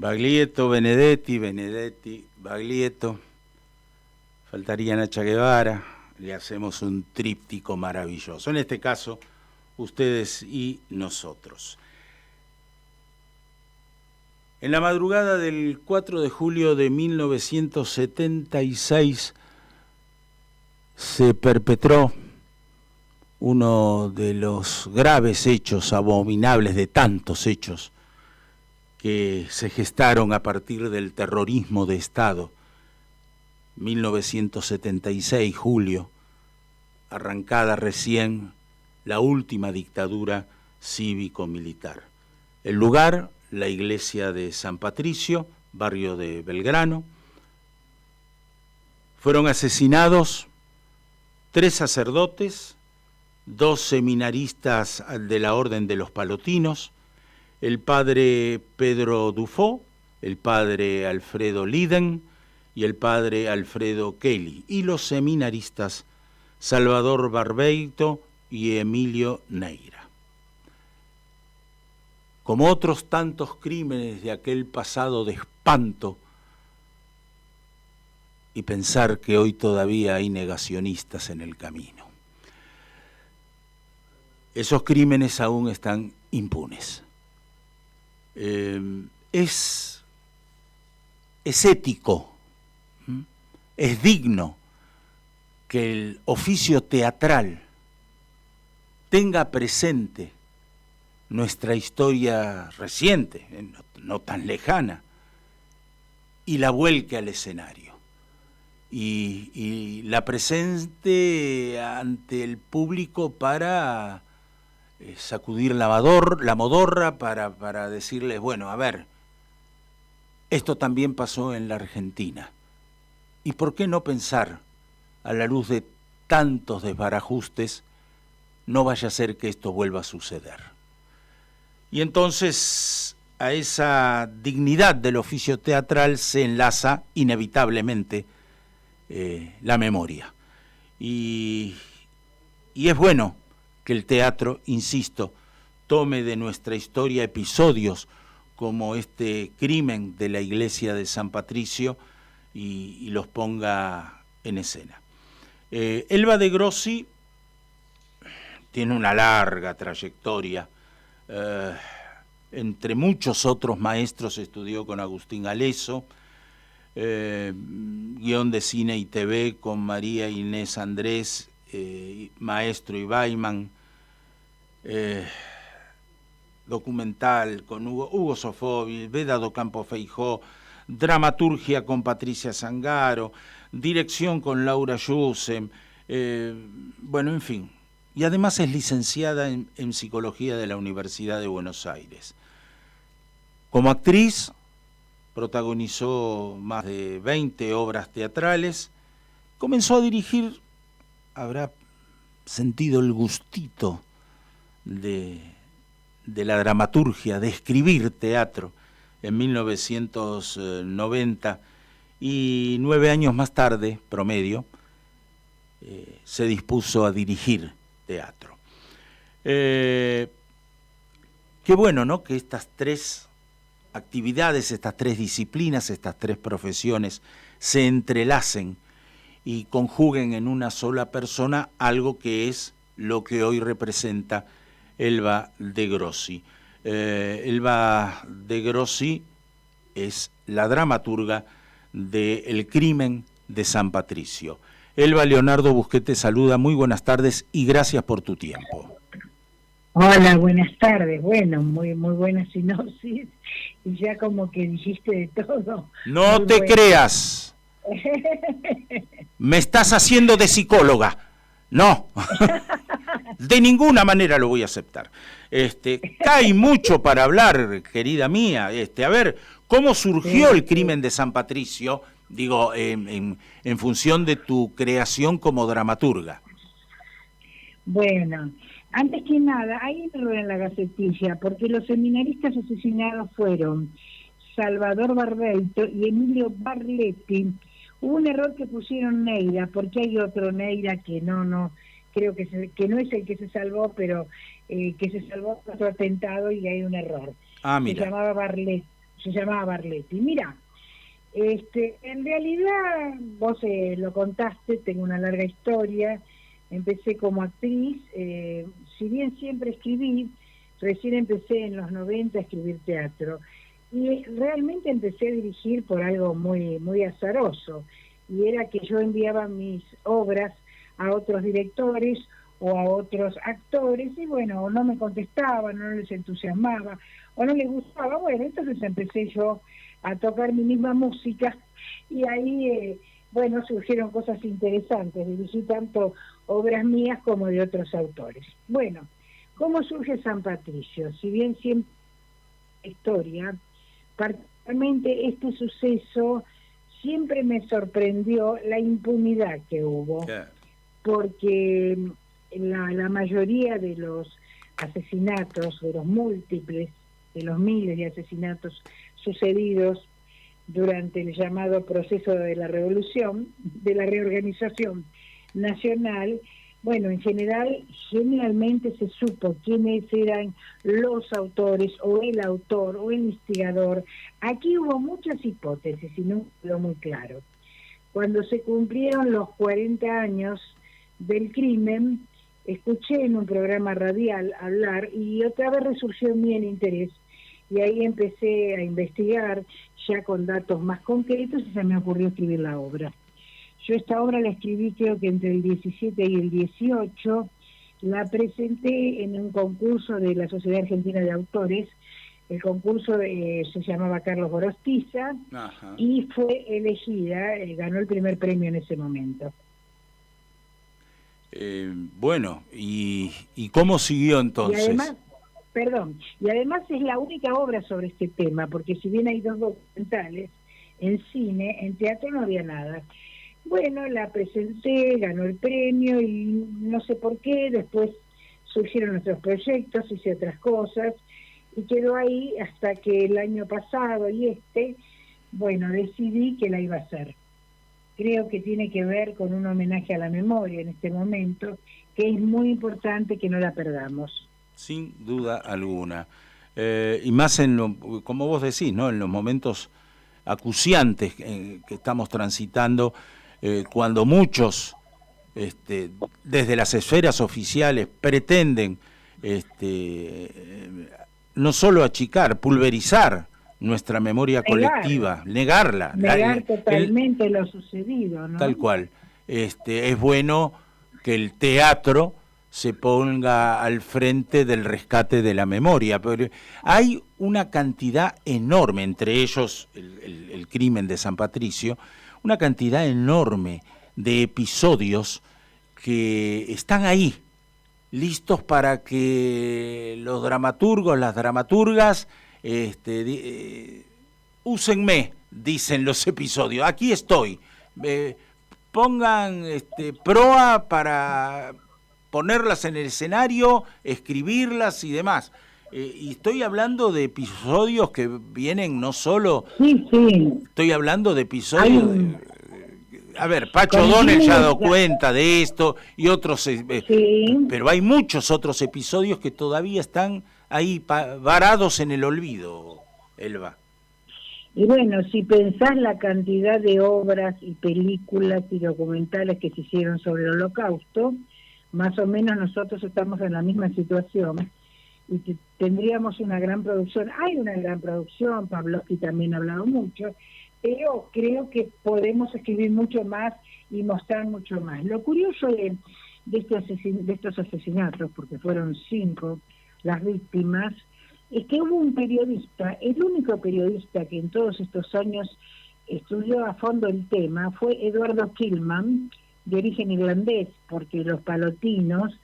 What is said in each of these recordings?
Baglietto, Benedetti, Benedetti, Baglietto. Faltaría Nacha Guevara. Le hacemos un tríptico maravilloso. En este caso, ustedes y nosotros. En la madrugada del 4 de julio de 1976 se perpetró uno de los graves hechos, abominables de tantos hechos, que se gestaron a partir del terrorismo de Estado. 1976, julio, arrancada recién la última dictadura cívico-militar. El lugar, la iglesia de San Patricio, barrio de Belgrano. Fueron asesinados 3 sacerdotes, 2 seminaristas de la Orden de los Palotinos, el padre Pedro Dufo, el padre Alfredo Liden y el padre Alfredo Kelly, y los seminaristas Salvador Barbeito y Emilio Neira. Como otros tantos crímenes de aquel pasado de espanto, y pensar que hoy todavía hay negacionistas en el camino. Esos crímenes aún están impunes. Es ético, es digno que el oficio teatral tenga presente nuestra historia reciente, no tan lejana, y la vuelque al escenario. Y la presente ante el público para sacudir la modorra, para decirles, bueno, a ver, esto también pasó en la Argentina. ¿Y por qué no pensar, a la luz de tantos desbarajustes, no vaya a ser que esto vuelva a suceder? Y entonces a esa dignidad del oficio teatral se enlaza inevitablemente la memoria. Y es bueno que el teatro, insisto, tome de nuestra historia episodios como este crimen de la iglesia de San Patricio y los ponga en escena. Elba de Grossi tiene una larga trayectoria. Entre muchos otros maestros estudió con Agustín Aleso, guión de cine y TV con María Inés Andrés, maestro Ibaiman, documental con Hugo Sofovich, Vedado Campo Feijó, dramaturgia con Patricia Zangaro, dirección con Laura Yussem, bueno, en fin. Y además es licenciada en Psicología de la Universidad de Buenos Aires. Como actriz, protagonizó más de 20 obras teatrales, comenzó a dirigir, habrá sentido el gustito de la dramaturgia, de escribir teatro, en 1990, y 9 años más tarde, promedio, se dispuso a dirigir teatro. Qué bueno, ¿no?, que estas 3 actividades, estas 3 disciplinas, estas 3 profesiones se entrelacen y conjuguen en una sola persona algo que es lo que hoy representa Elba de Grossi. Elba de Grossi es la dramaturga de El crimen de San Patricio. Elba, Leonardo Busquet te saluda, muy buenas tardes y gracias por tu tiempo. Hola, buenas tardes. Bueno, muy buena sinopsis y ya como que dijiste de todo. No te creas. Me estás haciendo de psicóloga. No, de ninguna manera lo voy a aceptar. Hay mucho para hablar, querida mía. A ver, ¿cómo surgió el crimen de San Patricio? Digo, en función de tu creación como dramaturga. Bueno, antes que nada, hay un error en la gacetilla, porque los seminaristas asesinados fueron Salvador Barbeito y Emilio Barletti. Hubo un error que pusieron Neira, porque hay otro Neira que no creo que no es el que se salvó, pero que se salvó de otro atentado y hay un error. Mira. Se llamaba Barletti. se llamaba Barletti. Mira, en realidad, vos lo contaste, tengo una larga historia, empecé como actriz, si bien siempre escribí, recién empecé en los 90 a escribir teatro, y realmente empecé a dirigir por algo muy, muy azaroso, y era que yo enviaba mis obras a otros directores o a otros actores, y bueno, o no me contestaban, no les entusiasmaba, o no les gustaba, bueno, entonces empecé yo a tocar mi misma música, y ahí, bueno, surgieron cosas interesantes, dirigí tanto obras mías como de otros autores. Bueno, ¿cómo surge San Patricio? Si bien siempre historia, particularmente este suceso siempre me sorprendió la impunidad que hubo, Claro. porque la mayoría de los asesinatos, de los múltiples, de los miles de asesinatos sucedidos durante el llamado proceso de la revolución, de la reorganización nacional, bueno, en general, generalmente se supo quiénes eran los autores, o el autor, o el instigador. Aquí hubo muchas hipótesis y no quedó muy claro. Cuando se cumplieron los 40 años del crimen, escuché en un programa radial hablar y otra vez resurgió en mí el interés. Y ahí empecé a investigar ya con datos más concretos y se me ocurrió escribir la obra. Yo esta obra la escribí creo que entre el 17 y el 18, la presenté en un concurso de la Sociedad Argentina de Autores, el concurso se llamaba Carlos Gorostiza, Ajá. y fue elegida, ganó el primer premio en ese momento. Bueno, ¿y cómo siguió entonces? Y además es la única obra sobre este tema, porque si bien hay 2 documentales en cine, en teatro no había nada. Bueno, la presenté, ganó el premio y no sé por qué, después surgieron nuestros proyectos, hice otras cosas y quedó ahí hasta que el año pasado y bueno, decidí que la iba a hacer. Creo que tiene que ver con un homenaje a la memoria en este momento, que es muy importante que no la perdamos. Sin duda alguna. Y más como vos decís, ¿no? En los momentos acuciantes que estamos transitando, cuando muchos, desde las esferas oficiales, pretenden no solo achicar, pulverizar nuestra memoria colectiva, negarla. Negar totalmente lo sucedido, ¿no? Tal cual. Es bueno que el teatro se ponga al frente del rescate de la memoria, pero hay una cantidad enorme, entre ellos el crimen de San Patricio, una cantidad enorme de episodios que están ahí, listos para que los dramaturgos, las dramaturgas, úsenme, dicen los episodios, aquí estoy, pongan proa para ponerlas en el escenario, escribirlas y demás. Y estoy hablando de episodios que vienen no solo... Sí. Estoy hablando de episodios... A ver, Pacho O'Donnell ya ha dado cuenta de esto y otros... Sí. Pero hay muchos otros episodios que todavía están ahí varados en el olvido, Elba. Y bueno, si pensás la cantidad de obras y películas y documentales que se hicieron sobre el Holocausto, más o menos nosotros estamos en la misma situación y tendríamos una gran producción. Hay una gran producción, Pavlovsky también ha hablado mucho, pero creo que podemos escribir mucho más y mostrar mucho más. Lo curioso de estos asesinatos, porque fueron 5 las víctimas, es que hubo un periodista, el único periodista que en todos estos años estudió a fondo el tema, fue Eduardo Kilman, de origen irlandés, porque los palotinos,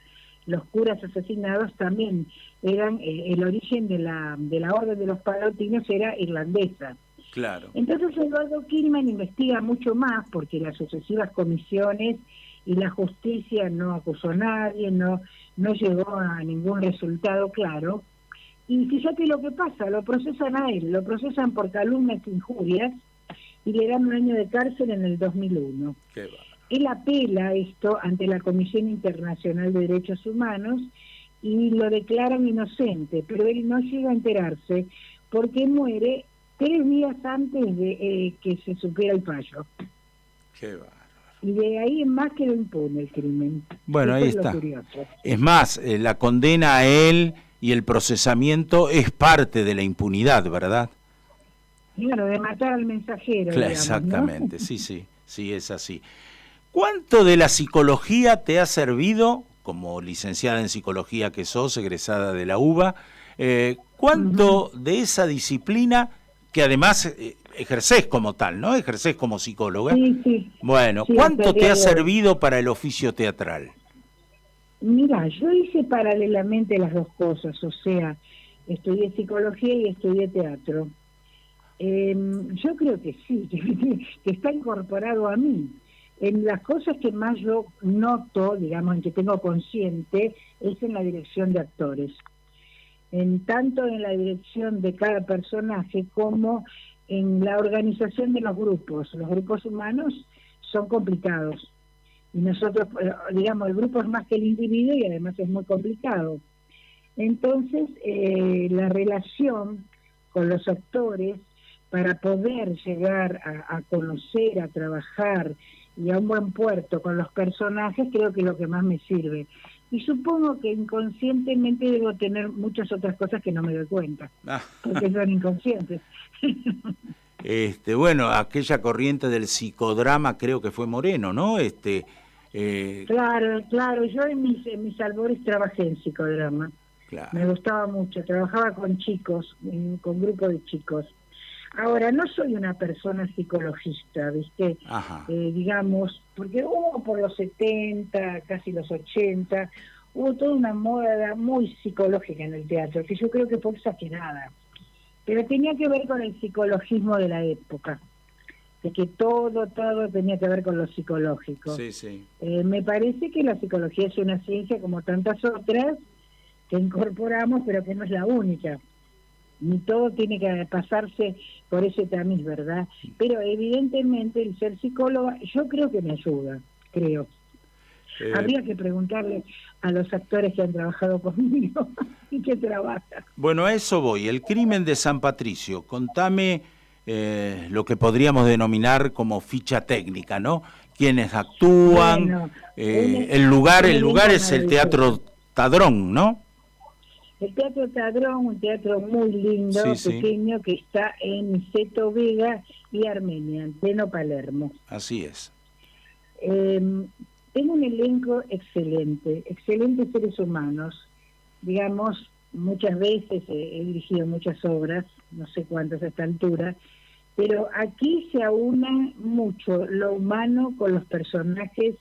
los curas asesinados también eran, el origen de la orden de los palotinos era irlandesa. Claro. Entonces Eduardo Kilman investiga mucho más, porque las sucesivas comisiones y la justicia no acusó a nadie, no llegó a ningún resultado claro. Y fíjate lo que pasa, lo procesan a él, lo procesan por calumnias e injurias y le dan 1 año de cárcel en el 2001. Qué va. Él apela esto ante la Comisión Internacional de Derechos Humanos y lo declaran inocente, pero él no llega a enterarse porque muere 3 días antes de que se supiera el fallo. Qué bárbaro. Y de ahí en más quedó impune el crimen. Bueno, Eso ahí es lo está. curioso. Es más, la condena a él y el procesamiento es parte de la impunidad, ¿verdad? Claro, de matar al mensajero, digamos, ¿no? Exactamente, sí, es así. ¿Cuánto de la psicología te ha servido, como licenciada en psicología que sos, egresada de la UBA, cuánto de esa disciplina, que además ejercés como tal, ¿no? Ejercés como psicóloga. Sí, Bueno, sí, hasta ¿cuánto el te día ha de hoy. servido para el oficio teatral? Mira, yo hice paralelamente las dos cosas, o sea, estudié psicología y estudié teatro. Yo creo que sí, que está incorporado a mí. En las cosas que más yo noto, digamos, en que tengo consciente, es en la dirección de actores. Tanto en la dirección de cada personaje como en la organización de los grupos. Los grupos humanos son complicados. Y nosotros, digamos, el grupo es más que el individuo y además es muy complicado. Entonces, la relación con los actores para poder llegar a conocer, a trabajar y a un buen puerto con los personajes, creo que es lo que más me sirve. Y supongo que inconscientemente debo tener muchas otras cosas que no me doy cuenta, porque son inconscientes. Bueno, aquella corriente del psicodrama creo que fue Moreno, ¿no? Claro, yo en mis albores trabajé en psicodrama. Claro. Me gustaba mucho, trabajaba con chicos, con grupos de chicos. Ahora, no soy una persona psicologista, ¿viste? Digamos, porque hubo por los 70, casi los 80, hubo toda una moda muy psicológica en el teatro, que yo creo que fue exagerada. Pero tenía que ver con el psicologismo de la época, de que todo tenía que ver con lo psicológico. Sí. Me parece que la psicología es una ciencia como tantas otras que incorporamos, pero que no es la única. Ni todo tiene que pasarse por ese tamiz, ¿verdad? Pero evidentemente el ser psicóloga, yo creo que me ayuda, creo. Habría que preguntarle a los actores que han trabajado conmigo y que trabajan. Bueno, a eso voy. El crimen de San Patricio. Contame lo que podríamos denominar como ficha técnica, ¿no? Quiénes actúan, Bueno, el lugar es el Teatro Tadrón, ¿no? El Teatro Tadrón, un teatro muy lindo, pequeño, que está en Niceto Vega y Armenia, en pleno Palermo. Así es. Tengo un elenco excelentes seres humanos. Digamos, muchas veces he dirigido muchas obras, no sé cuántas a esta altura, pero aquí se aúna mucho lo humano con los personajes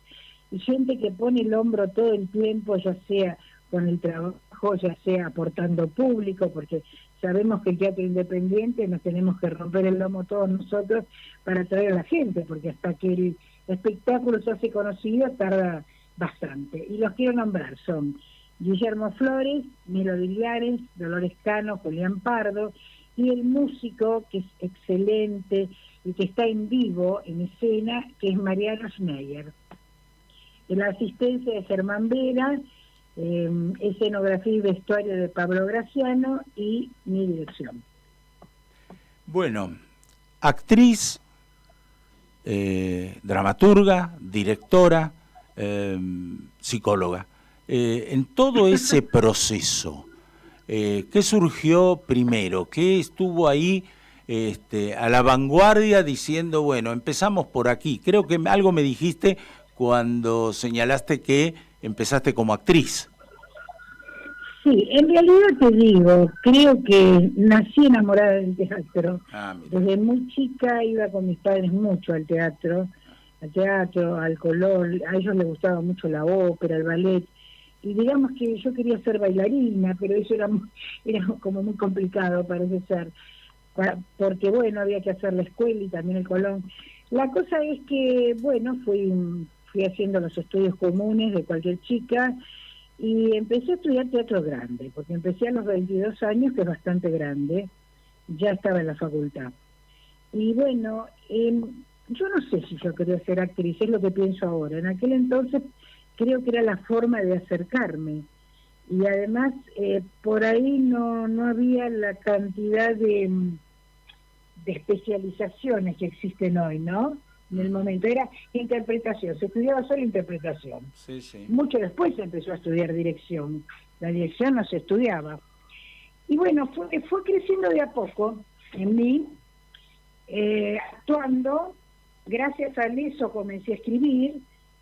y gente que pone el hombro todo el tiempo, ya sea con el trabajo, ya sea aportando público, porque sabemos que el teatro independiente nos tenemos que romper el lomo todos nosotros para atraer a la gente, porque hasta que el espectáculo se hace conocido tarda bastante. Y los quiero nombrar, son Guillermo Flores, Milo Villares, Dolores Cano, Julián Pardo, y el músico que es excelente y que está en vivo, en escena, que es Mariano Schneier. La asistencia de Germán Vera, escenografía y vestuario de Pablo Graciano y mi dirección. Bueno, actriz, dramaturga, directora, psicóloga. En todo ese proceso, ¿qué surgió primero? ¿Qué estuvo ahí a la vanguardia diciendo, bueno, empezamos por aquí? Creo que algo me dijiste cuando señalaste que empezaste como actriz. Sí, en realidad te digo, creo que nací enamorada del teatro. Desde muy chica iba con mis padres mucho al teatro, al color, a ellos les gustaba mucho la ópera, el ballet, y digamos que yo quería ser bailarina, pero eso era como muy complicado, parece ser, porque bueno, había que hacer la escuela y también el Colón. La cosa es que, bueno, fui haciendo los estudios comunes de cualquier chica, y empecé a estudiar teatro grande, porque empecé a los 22 años, que es bastante grande, ya estaba en la facultad. Y bueno, yo no sé si yo quería ser actriz, es lo que pienso ahora. En aquel entonces creo que era la forma de acercarme. Y además, por ahí no había la cantidad de especializaciones que existen hoy, ¿no? En el momento era interpretación, se estudiaba solo interpretación. Sí, sí. Mucho después se empezó a estudiar dirección, la dirección no se estudiaba. Y bueno, fue creciendo de a poco en mí, actuando. Gracias a eso comencé a escribir,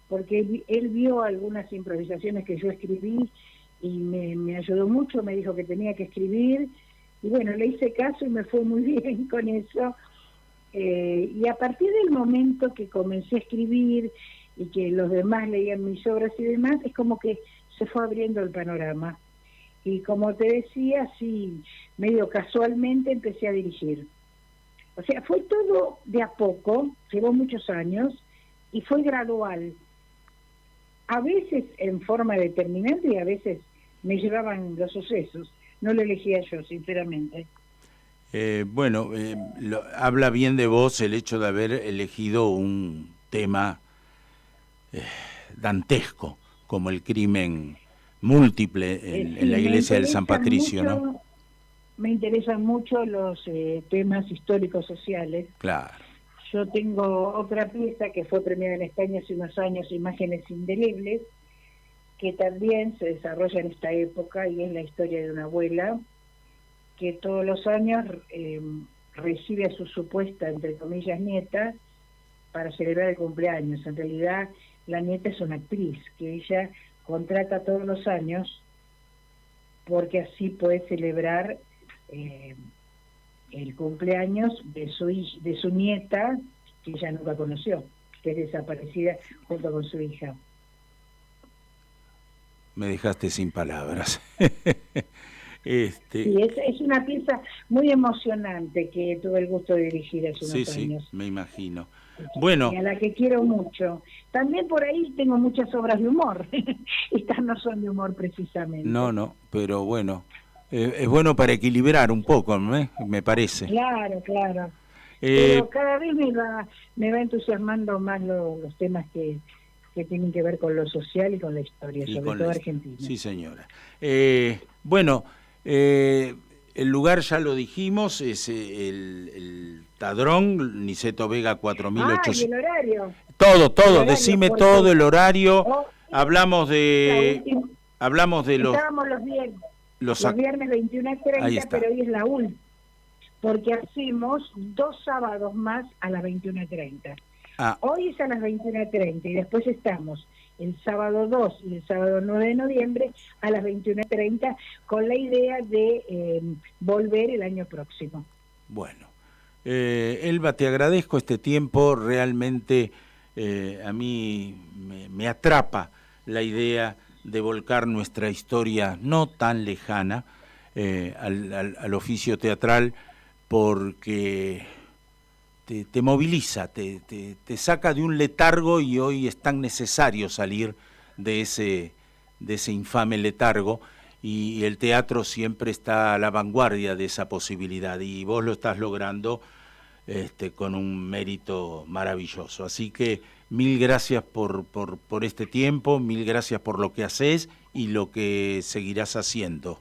porque él vio algunas improvisaciones que yo escribí y me ayudó mucho, me dijo que tenía que escribir, y bueno, le hice caso y me fue muy bien con eso. Y a partir del momento que comencé a escribir y que los demás leían mis obras y demás, es como que se fue abriendo el panorama. Y como te decía, sí, medio casualmente empecé a dirigir. O sea, fue todo de a poco, llevó muchos años, y fue gradual. A veces en forma determinante y a veces me llevaban los sucesos. No lo elegía yo, sinceramente. Habla bien de vos el hecho de haber elegido un tema dantesco, como el crimen múltiple en la iglesia del San Patricio, mucho, ¿no? Me interesan mucho los temas históricos sociales. Claro. Yo tengo otra pieza que fue premiada en España hace unos años, Imágenes Indelebles, que también se desarrolla en esta época, y es la historia de una abuela que todos los años recibe a su supuesta, entre comillas, nieta para celebrar el cumpleaños. En realidad, la nieta es una actriz que ella contrata todos los años porque así puede celebrar el cumpleaños de su nieta, que ella nunca conoció, que es desaparecida junto con su hija. Me dejaste sin palabras. Sí, es una pieza muy emocionante que tuve el gusto de dirigir hace unos años. Sí, me imagino. Bueno, y a la que quiero mucho. También por ahí tengo muchas obras de humor. Estas no son de humor precisamente. No, pero bueno, es bueno para equilibrar un poco, ¿no? Me parece. Claro. Pero cada vez me va entusiasmando más los temas que tienen que ver con lo social y con la historia, sobre todo Argentina. Sí, señora. El lugar ya lo dijimos, es el Tadrón, Niceto Vega 4800. Y el horario. Todo, decime todo el horario. Hablamos de los... Estábamos los viernes 21:30, pero hoy es la última, porque hacemos 2 sábados más a las 21:30. Hoy es a las 21:30 y después estamos el sábado 2 y el sábado 9 de noviembre a las 21:30 con la idea de volver el año próximo. Bueno, Elba, te agradezco este tiempo, realmente a mí me atrapa la idea de volcar nuestra historia no tan lejana al oficio teatral, porque te moviliza, te saca de un letargo, y hoy es tan necesario salir de ese infame letargo, y el teatro siempre está a la vanguardia de esa posibilidad, y vos lo estás logrando con un mérito maravilloso. Así que mil gracias por este tiempo, mil gracias por lo que haces y lo que seguirás haciendo.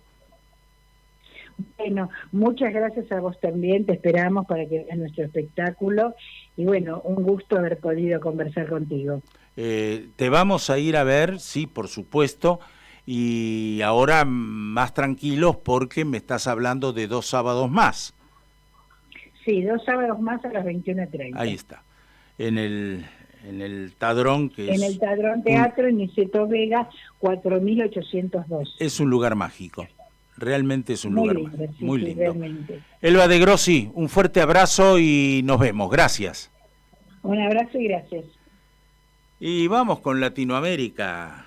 Bueno, muchas gracias a vos también, te esperamos para que veas nuestro espectáculo, y bueno, un gusto haber podido conversar contigo. Te vamos a ir a ver, sí, por supuesto, y ahora más tranquilos porque me estás hablando de 2 sábados más. Sí, 2 sábados más a las 21:30. Ahí está, en el Tadrón, que en el Tadrón Teatro, en Niceto Vega 4802. Es un lugar mágico. Realmente es un lugar muy lindo. Realmente. Elba de Grossi, un fuerte abrazo y nos vemos. Gracias. Un abrazo y gracias. Y vamos con Latinoamérica.